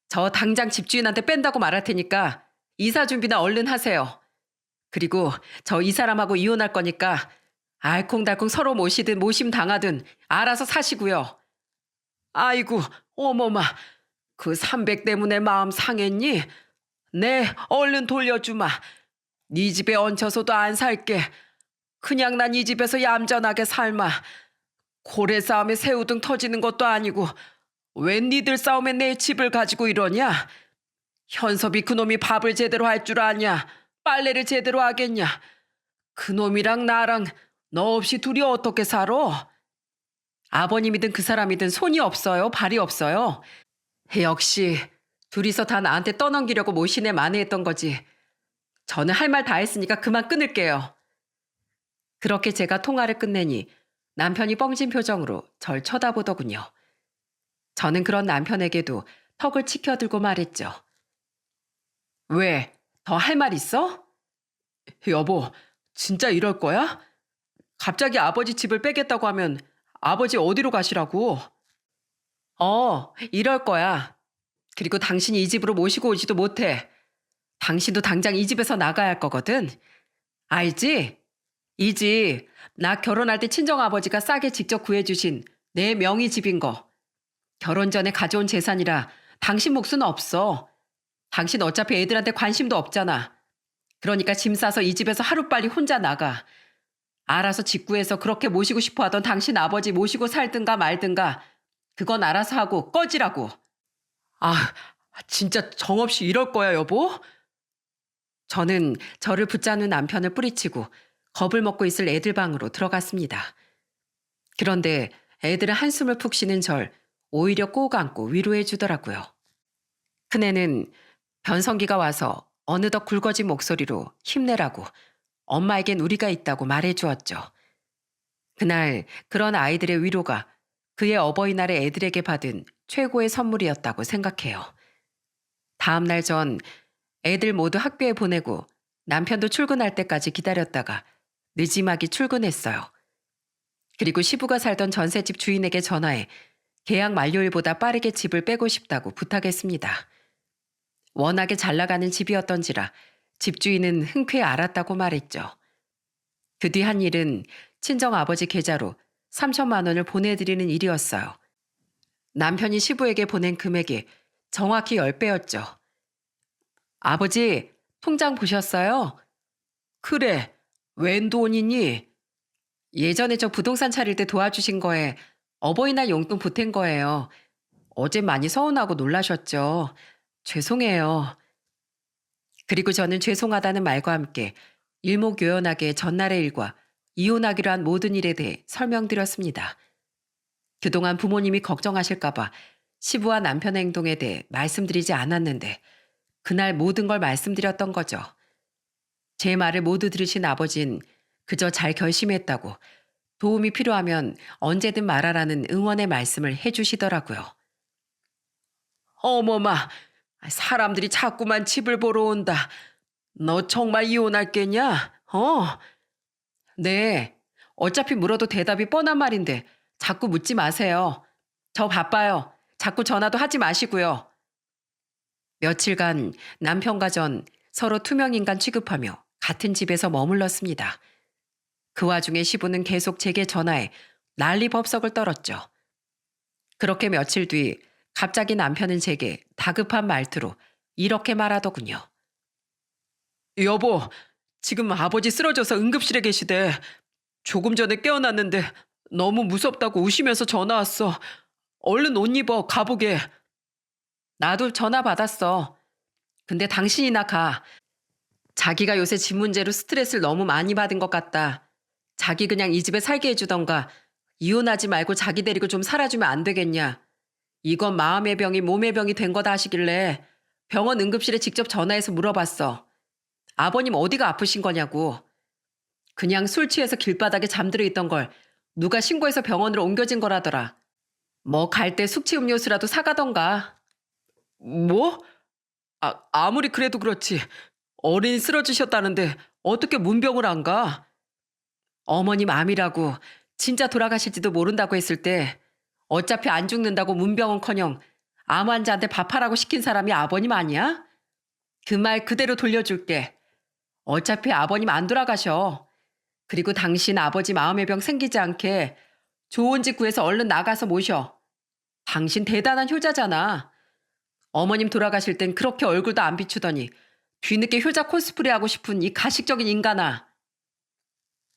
저 당장 집주인한테 뺀다고 말할 테니까 이사 준비나 얼른 하세요. 그리고 저 이 사람하고 이혼할 거니까 알콩달콩 서로 모시든 모심 당하든 알아서 사시고요. 아이고, 어머마, 그 300 때문에 마음 상했니? 네, 얼른 돌려주마. 네 집에 얹혀서도 안 살게. 그냥 난 이 집에서 얌전하게 살마. 고래 싸움에 새우등 터지는 것도 아니고 웬 니들 싸움에 내 집을 가지고 이러냐? 현섭이 그놈이 밥을 제대로 할 줄 아냐? 빨래를 제대로 하겠냐? 그놈이랑 나랑 너 없이 둘이 어떻게 살아? 아버님이든 그 사람이든 손이 없어요? 발이 없어요? 역시 둘이서 다 나한테 떠넘기려고 모시네 만회했던 거지. 저는 할 말 다 했으니까 그만 끊을게요. 그렇게 제가 통화를 끝내니 남편이 뻥진 표정으로 절 쳐다보더군요. 저는 그런 남편에게도 턱을 치켜들고 말했죠. 왜? 더 할 말 있어? 여보, 진짜 이럴 거야? 갑자기 아버지 집을 빼겠다고 하면 아버지 어디로 가시라고? 이럴 거야. 그리고 당신이 이 집으로 모시고 오지도 못해. 당신도 당장 이 집에서 나가야 할 거거든. 알지? 이 집, 나 결혼할 때 친정아버지가 싸게 직접 구해주신 내 명의 집인 거. 결혼 전에 가져온 재산이라 당신 몫은 없어. 당신 어차피 애들한테 관심도 없잖아. 그러니까 짐 싸서 이 집에서 하루빨리 혼자 나가. 알아서 집 구해서 그렇게 모시고 싶어 하던 당신 아버지 모시고 살든가 말든가 그건 알아서 하고 꺼지라고. 진짜 정없이 이럴 거야, 여보? 저는 저를 붙잡는 남편을 뿌리치고 겁을 먹고 있을 애들 방으로 들어갔습니다. 그런데 애들은 한숨을 푹 쉬는 절 오히려 꼭 안고 위로해 주더라고요. 큰애는 변성기가 와서 어느덧 굵어진 목소리로 힘내라고 엄마에겐 우리가 있다고 말해 주었죠. 그날 그런 아이들의 위로가 그의 어버이날에 애들에게 받은 최고의 선물이었다고 생각해요. 다음 날 전 애들 모두 학교에 보내고 남편도 출근할 때까지 기다렸다가 늦지막이 출근했어요. 그리고 시부가 살던 전셋집 주인에게 전화해 계약 만료일보다 빠르게 집을 빼고 싶다고 부탁했습니다. 워낙에 잘 나가는 집이었던지라 집주인은 흔쾌히 알았다고 말했죠. 그 뒤 한 일은 친정아버지 계좌로 3천만 원을 보내드리는 일이었어요. 남편이 시부에게 보낸 금액이 정확히 10배였죠. 아버지, 통장 보셨어요? 그래, 웬 돈이니? 예전에 저 부동산 차릴 때 도와주신 거에 어버이날 용돈 보탠 거예요. 어제 많이 서운하고 놀라셨죠? 죄송해요. 그리고 저는 죄송하다는 말과 함께 일목요연하게 전날의 일과 이혼하기로 한 모든 일에 대해 설명드렸습니다. 그동안 부모님이 걱정하실까봐 시부와 남편의 행동에 대해 말씀드리지 않았는데 그날 모든 걸 말씀드렸던 거죠. 제 말을 모두 들으신 아버진 그저 잘 결심했다고 도움이 필요하면 언제든 말하라는 응원의 말씀을 해주시더라고요. 어머마, 사람들이 자꾸만 집을 보러 온다. 너 정말 이혼할 게냐? 네. 어차피 물어도 대답이 뻔한 말인데 자꾸 묻지 마세요. 저 바빠요. 자꾸 전화도 하지 마시고요. 며칠간 남편과 전 서로 투명인간 취급하며 같은 집에서 머물렀습니다. 그 와중에 시부는 계속 제게 전화해 난리법석을 떨었죠. 그렇게 며칠 뒤 갑자기 남편은 제게 다급한 말투로 이렇게 말하더군요. 여보, 지금 아버지 쓰러져서 응급실에 계시대. 조금 전에 깨어났는데 너무 무섭다고 우시면서 전화 왔어. 얼른 옷 입어, 가보게. 나도 전화 받았어. 근데 당신이나 가. 자기가 요새 집 문제로 스트레스를 너무 많이 받은 것 같다. 자기 그냥 이 집에 살게 해주던가 이혼하지 말고 자기 데리고 좀 살아주면 안 되겠냐. 이건 마음의 병이 몸의 병이 된 거다 하시길래 병원 응급실에 직접 전화해서 물어봤어. 아버님 어디가 아프신 거냐고. 그냥 술 취해서 길바닥에 잠들어 있던 걸 누가 신고해서 병원으로 옮겨진 거라더라. 뭐 갈 때 숙취 음료수라도 사가던가. 뭐? 아무리 그래도 그렇지. 어린이 쓰러지셨다는데 어떻게 문병을 안 가? 어머님 암이라고 진짜 돌아가실지도 모른다고 했을 때 어차피 안 죽는다고 문병은커녕 암 환자한테 밥하라고 시킨 사람이 아버님 아니야? 그 말 그대로 돌려줄게. 어차피 아버님 안 돌아가셔. 그리고 당신 아버지 마음의 병 생기지 않게 좋은 집 구해서 얼른 나가서 모셔. 당신 대단한 효자잖아. 어머님 돌아가실 땐 그렇게 얼굴도 안 비추더니 뒤늦게 효자 코스프레 하고 싶은 이 가식적인 인간아.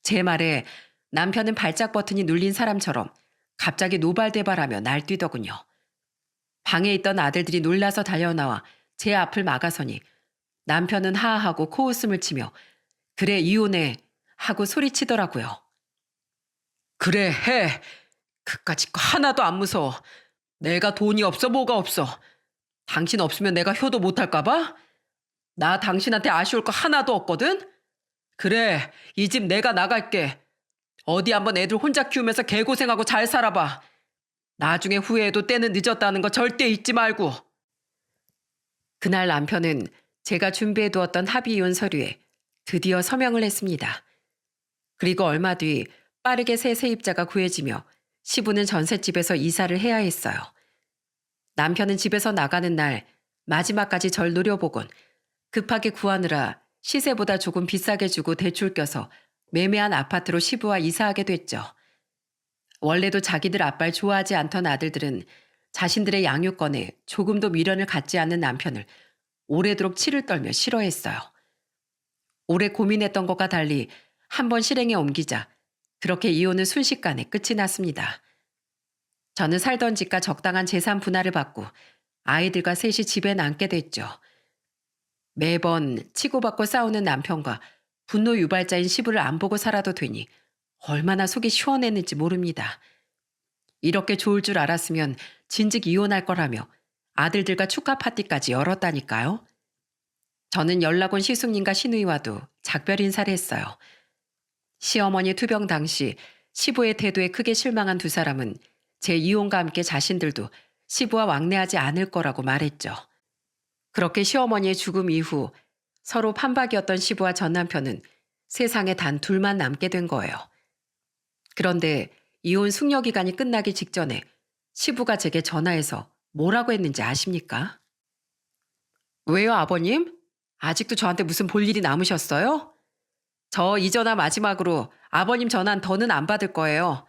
제 말에 남편은 발작 버튼이 눌린 사람처럼 갑자기 노발대발하며 날뛰더군요. 방에 있던 아들들이 놀라서 달려나와 제 앞을 막아서니 남편은 하하하고 코웃음을 치며 그래 이혼해 하고 소리치더라고요. 그래 해. 그까짓 거 하나도 안 무서워. 내가 돈이 없어 뭐가 없어. 당신 없으면 내가 효도 못할까 봐? 나 당신한테 아쉬울 거 하나도 없거든? 그래 이 집 내가 나갈게. 어디 한번 애들 혼자 키우면서 개고생하고 잘 살아봐. 나중에 후회해도 때는 늦었다는 거 절대 잊지 말고. 그날 남편은 제가 준비해두었던 합의이혼 서류에 드디어 서명을 했습니다. 그리고 얼마 뒤 빠르게 새 세입자가 구해지며 시부는 전셋집에서 이사를 해야 했어요. 남편은 집에서 나가는 날 마지막까지 절 노려보곤 급하게 구하느라 시세보다 조금 비싸게 주고 대출 껴서 매매한 아파트로 시부와 이사하게 됐죠. 원래도 자기들 아빠를 좋아하지 않던 아들들은 자신들의 양육권에 조금도 미련을 갖지 않는 남편을 오래도록 치를 떨며 싫어했어요. 오래 고민했던 것과 달리 한번 실행에 옮기자 그렇게 이혼은 순식간에 끝이 났습니다. 저는 살던 집과 적당한 재산 분할을 받고 아이들과 셋이 집에 남게 됐죠. 매번 치고받고 싸우는 남편과 분노 유발자인 시부를 안 보고 살아도 되니 얼마나 속이 시원했는지 모릅니다. 이렇게 좋을 줄 알았으면 진즉 이혼할 거라며 아들들과 축하 파티까지 열었다니까요. 저는 연락 온 시숙님과 시누이와도 작별 인사를 했어요. 시어머니 투병 당시 시부의 태도에 크게 실망한 두 사람은 제 이혼과 함께 자신들도 시부와 왕래하지 않을 거라고 말했죠. 그렇게 시어머니의 죽음 이후 서로 판박이었던 시부와 전 남편은 세상에 단 둘만 남게 된 거예요. 그런데 이혼 숙려 기간이 끝나기 직전에 시부가 제게 전화해서 뭐라고 했는지 아십니까? 왜요, 아버님? 아직도 저한테 무슨 볼 일이 남으셨어요? 저 이 전화 마지막으로 아버님 전화는 더는 안 받을 거예요.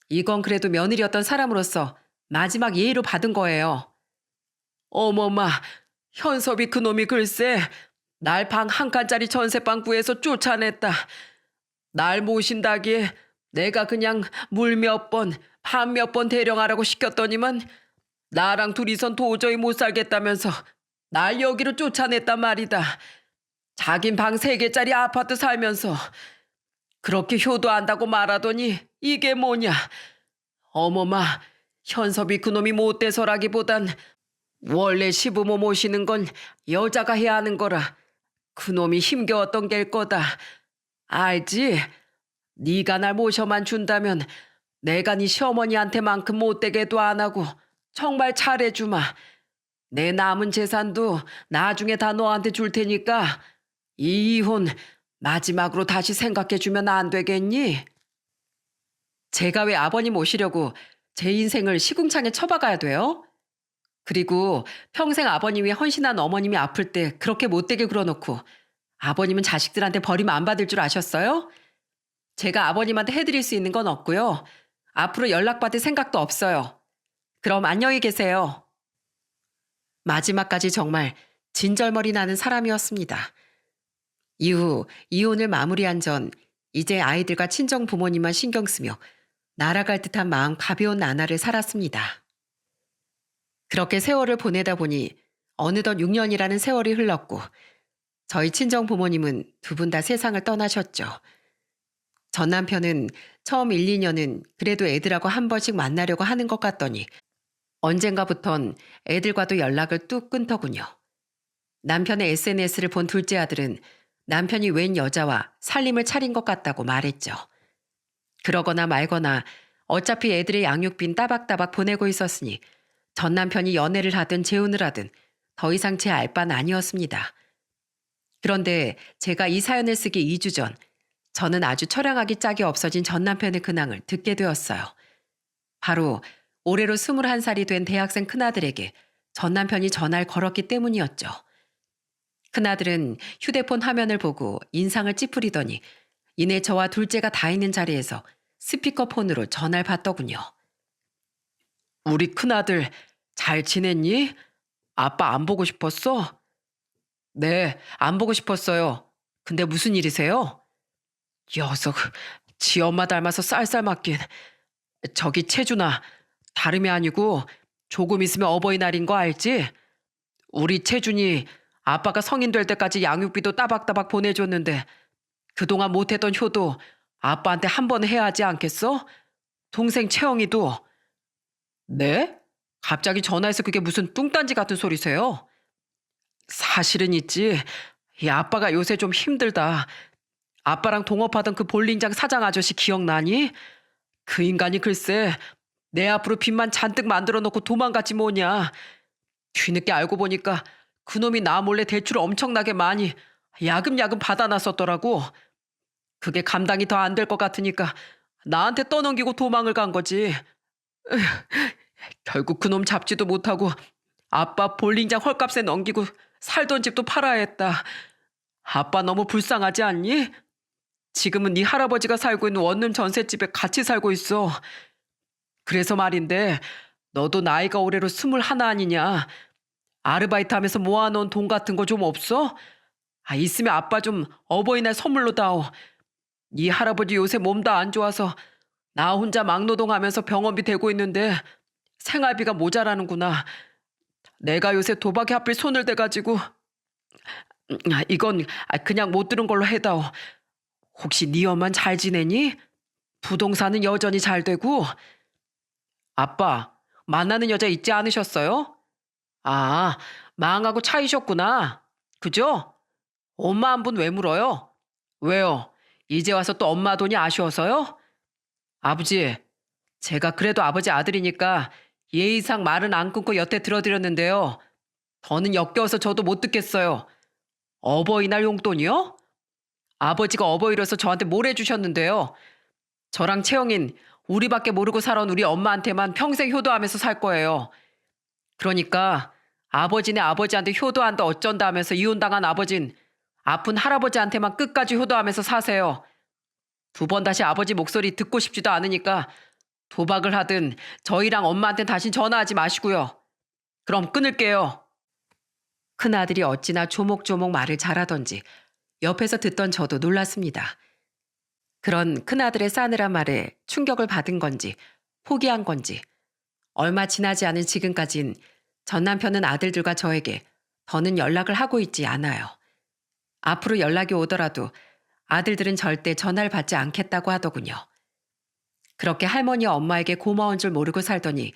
이건 그래도 며느리였던 사람으로서 마지막 예의로 받은 거예요. 어머마, 현섭이 그놈이 글쎄 날 방 한 칸짜리 전세방 구해서 쫓아냈다. 날 모신다기에 내가 그냥 물 몇 번, 밥 몇 번 대령하라고 시켰더니만 나랑 둘이선 도저히 못 살겠다면서 날 여기로 쫓아냈단 말이다. 자긴 방 3개짜리 아파트 살면서 그렇게 효도한다고 말하더니 이게 뭐냐. 어머마, 현섭이 그놈이 못돼서라기보단 원래 시부모 모시는 건 여자가 해야 하는 거라 그놈이 힘겨웠던 게일 거다. 알지? 네가 날 모셔만 준다면 내가 네 시어머니한테만큼 못되게도 안 하고 정말 잘해주마. 내 남은 재산도 나중에 다 너한테 줄 테니까 이 이혼 마지막으로 다시 생각해주면 안 되겠니? 제가 왜 아버님 모시려고 제 인생을 시궁창에 처박아야 돼요? 그리고 평생 아버님이 헌신한 어머님이 아플 때 그렇게 못되게 굴어놓고 아버님은 자식들한테 버리면 안 받을 줄 아셨어요? 제가 아버님한테 해드릴 수 있는 건 없고요. 앞으로 연락받을 생각도 없어요. 그럼 안녕히 계세요. 마지막까지 정말 진절머리 나는 사람이었습니다. 이후 이혼을 마무리한 전 이제 아이들과 친정 부모님만 신경 쓰며 날아갈 듯한 마음 가벼운 나날을 살았습니다. 그렇게 세월을 보내다 보니 어느덧 6년이라는 세월이 흘렀고 저희 친정 부모님은 두 분 다 세상을 떠나셨죠. 전 남편은 처음 1, 2년은 그래도 애들하고 한 번씩 만나려고 하는 것 같더니 언젠가부턴 애들과도 연락을 뚝 끊더군요. 남편의 SNS를 본 둘째 아들은 남편이 웬 여자와 살림을 차린 것 같다고 말했죠. 그러거나 말거나 어차피 애들의 양육비는 따박따박 보내고 있었으니 전 남편이 연애를 하든 재혼을 하든 더 이상 제 알 바는 아니었습니다. 그런데 제가 이 사연을 쓰기 2주 전 저는 아주 처량하기 짝이 없어진 전 남편의 근황을 듣게 되었어요. 바로 올해로 21살이 된 대학생 큰아들에게 전 남편이 전화를 걸었기 때문이었죠. 큰아들은 휴대폰 화면을 보고 인상을 찌푸리더니 이내 저와 둘째가 다 있는 자리에서 스피커폰으로 전화를 받더군요. 우리 큰아들 잘 지냈니? 아빠 안 보고 싶었어? 네, 안 보고 싶었어요. 근데 무슨 일이세요? 녀석, 지 엄마 닮아서 쌀쌀 맞긴. 저기 채준아, 다름이 아니고 조금 있으면 어버이날인 거 알지? 우리 채준이 아빠가 성인 될 때까지 양육비도 따박따박 보내줬는데 그동안 못했던 효도 아빠한테 한 번 해야 하지 않겠어? 동생 채영이도. 네? 갑자기 전화해서 그게 무슨 뚱딴지 같은 소리세요? 사실은 있지. 이 아빠가 요새 좀 힘들다. 아빠랑 동업하던 그 볼링장 사장 아저씨 기억나니? 그 인간이 글쎄 내 앞으로 빚만 잔뜩 만들어 놓고 도망갔지 뭐냐. 뒤늦게 알고 보니까 그놈이 나 몰래 대출을 엄청나게 많이 야금야금 받아놨었더라고. 그게 감당이 더 안 될 것 같으니까 나한테 떠넘기고 도망을 간 거지. 결국 그놈 잡지도 못하고 아빠 볼링장 헐값에 넘기고 살던 집도 팔아야 했다. 아빠 너무 불쌍하지 않니? 지금은 네 할아버지가 살고 있는 원룸 전셋집에 같이 살고 있어. 그래서 말인데 너도 나이가 올해로 21 아니냐. 아르바이트 하면서 모아놓은 돈 같은 거 좀 없어? 있으면 아빠 좀 어버이날 선물로 다오. 네 할아버지 요새 몸 다 안 좋아서 나 혼자 막노동하면서 병원비 대고 있는데 생활비가 모자라는구나. 내가 요새 도박에 하필 손을 대가지고 이건 그냥 못 들은 걸로 해다오. 혹시 네 엄만 잘 지내니? 부동산은 여전히 잘 되고. 아빠, 만나는 여자 있지 않으셨어요? 아, 망하고 차이셨구나. 그죠? 엄마 한 분 왜 물어요? 왜요? 이제 와서 또 엄마 돈이 아쉬워서요? 아버지, 제가 그래도 아버지 아들이니까 예의상 말은 안 끊고 여태 들어드렸는데요. 더는 역겨워서 저도 못 듣겠어요. 어버이날 용돈이요? 아버지가 어버이로서 저한테 뭘 해주셨는데요. 저랑 채영인 우리밖에 모르고 살아온 우리 엄마한테만 평생 효도하면서 살 거예요. 그러니까 아버지네 아버지한테 효도한다 어쩐다 하면서 이혼당한 아버진 아픈 할아버지한테만 끝까지 효도하면서 사세요. 두 번 다시 아버지 목소리 듣고 싶지도 않으니까 도박을 하든 저희랑 엄마한테 다신 전화하지 마시고요. 그럼 끊을게요. 큰아들이 어찌나 조목조목 말을 잘하던지 옆에서 듣던 저도 놀랐습니다. 그런 큰아들의 싸늘한 말에 충격을 받은 건지 포기한 건지 얼마 지나지 않은 지금까진 전 남편은 아들들과 저에게 더는 연락을 하고 있지 않아요. 앞으로 연락이 오더라도 아들들은 절대 전화를 받지 않겠다고 하더군요. 그렇게 할머니와 엄마에게 고마운 줄 모르고 살더니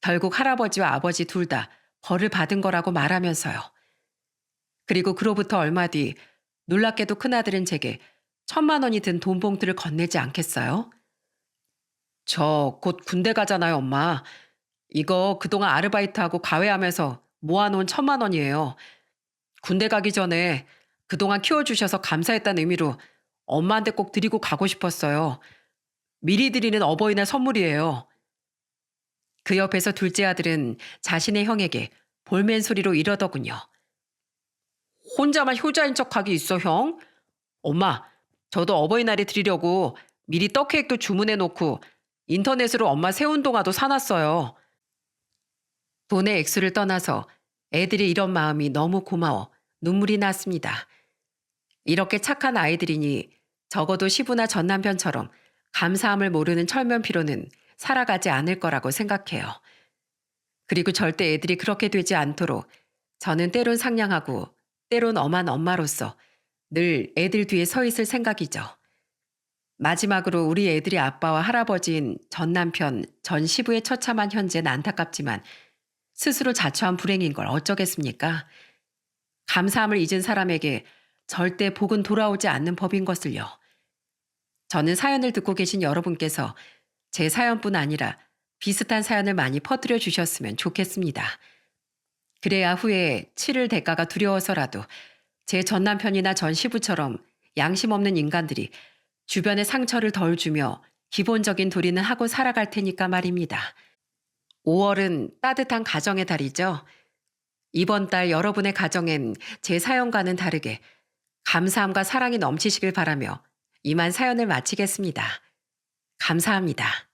결국 할아버지와 아버지 둘 다 벌을 받은 거라고 말하면서요. 그리고 그로부터 얼마 뒤 놀랍게도 큰아들은 제게 1,000만 원이 든 돈 봉투를 건네지 않겠어요? 저 곧 군대 가잖아요, 엄마. 이거 그동안 아르바이트하고 과외하면서 모아놓은 1,000만 원이에요. 군대 가기 전에 그동안 키워주셔서 감사했다는 의미로 엄마한테 꼭 드리고 가고 싶었어요. 미리 드리는 어버이날 선물이에요. 그 옆에서 둘째 아들은 자신의 형에게 볼멘 소리로 이러더군요. 혼자만 효자인 척하기 있어, 형? 엄마, 저도 어버이날에 드리려고 미리 떡 케이크도 주문해 놓고 인터넷으로 엄마 새운동화도 사놨어요. 돈의 액수를 떠나서 애들이 이런 마음이 너무 고마워 눈물이 났습니다. 이렇게 착한 아이들이니 적어도 시부나 전 남편처럼 감사함을 모르는 철면피로는 살아가지 않을 거라고 생각해요. 그리고 절대 애들이 그렇게 되지 않도록 저는 때론 상냥하고 때론 엄한 엄마로서 늘 애들 뒤에 서 있을 생각이죠. 마지막으로 우리 애들이 아빠와 할아버지인 전 남편, 전 시부의 처참한 현재는 안타깝지만 스스로 자초한 불행인 걸 어쩌겠습니까? 감사함을 잊은 사람에게 절대 복은 돌아오지 않는 법인 것을요. 저는 사연을 듣고 계신 여러분께서 제 사연뿐 아니라 비슷한 사연을 많이 퍼뜨려 주셨으면 좋겠습니다. 그래야 후에 치를 대가가 두려워서라도 제 전 남편이나 전 시부처럼 양심 없는 인간들이 주변에 상처를 덜 주며 기본적인 도리는 하고 살아갈 테니까 말입니다. 5월은 따뜻한 가정의 달이죠. 이번 달 여러분의 가정엔 제 사연과는 다르게 감사함과 사랑이 넘치시길 바라며 이만 사연을 마치겠습니다. 감사합니다.